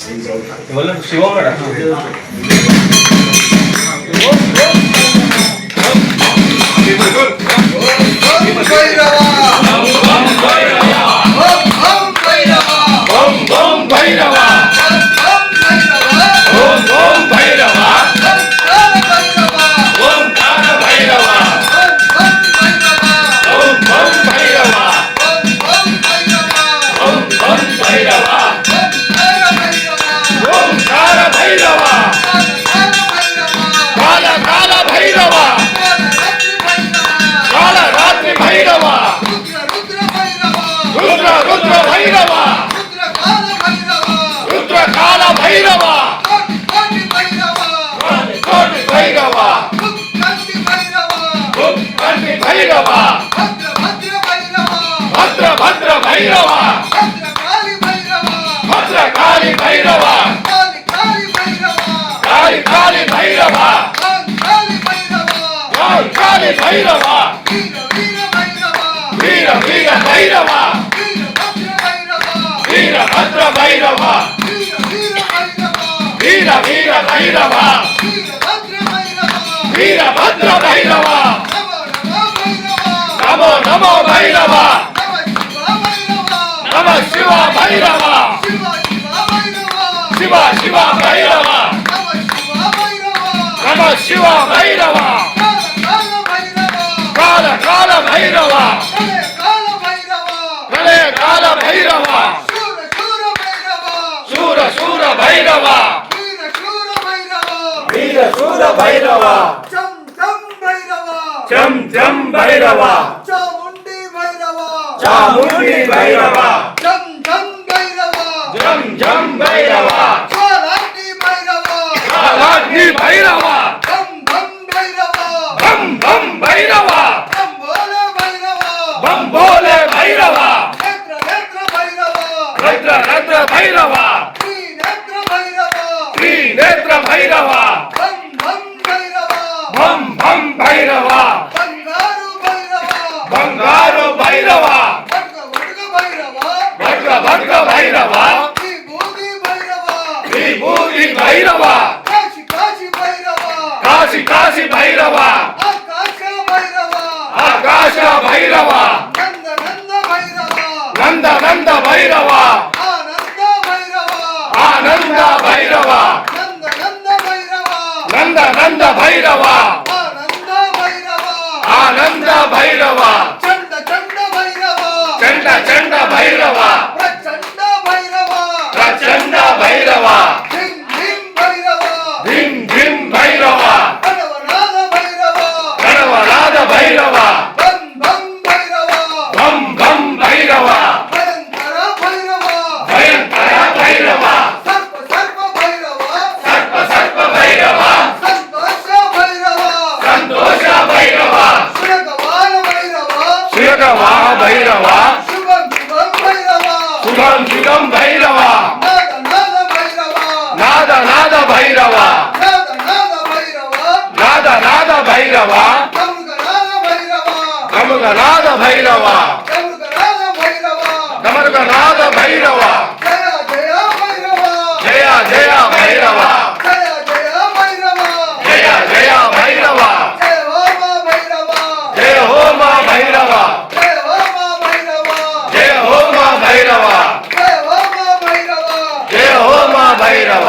శివం భద్రకాళి భైరవ కాళి భైరవ కాళి భైరవ వీర వీర భైరవ వీరభద్ర భైరవ వీర వీర భైరవ వీరభద్ర భైరవ నమో నమో భైరవ నమ శివ భైరవ శివ శివ భైరవ నమ శివ భైరవ కాల కాల భైరవ ప్రళయ కాల భైరవ శూర శూర భైరవ వీర శూర భైరవ చం చం భైరవ చాముండి భైరవ జం జం భైరవ జం జం భైరవ కాలాగ్ని భైరవ భం భం భైరవ భం భం భైరవ బం బోలే భైరవ రద్ర రద్ర భైరవ త్రినేత్ర భైరవ భం భం భైరవ బంగారు భైరవ భద్ర భద్ర భైరవ విభూతి భైరవ కాశీ కాశీ భైరవ ఆకాశ భైరవ నంద నంద భైరవ ఆనంద భైరవ నంద నంద భైరవ ఆనంద భైరవ చండ చండ భైరవ ప్రచండ భైరవ ధిం ధిం భైరవ గణవనాథ భైరవ భం భం భైరవ భయంకర భైరవ సర్ప సర్ప భైరవ సంతోష భైరవ శిరగవాహ భైరవ శుభం శుభం భైరవ నాద నాద భైరవ నాద నాద భైరవ గమగనాథ భైరవ గమగనాథ భైరవ జయ జయ భైరవ జయ జయ భైరవ జయ హోమ భైరవ జయ హోమ భైరవ జయ హోమ భైరవ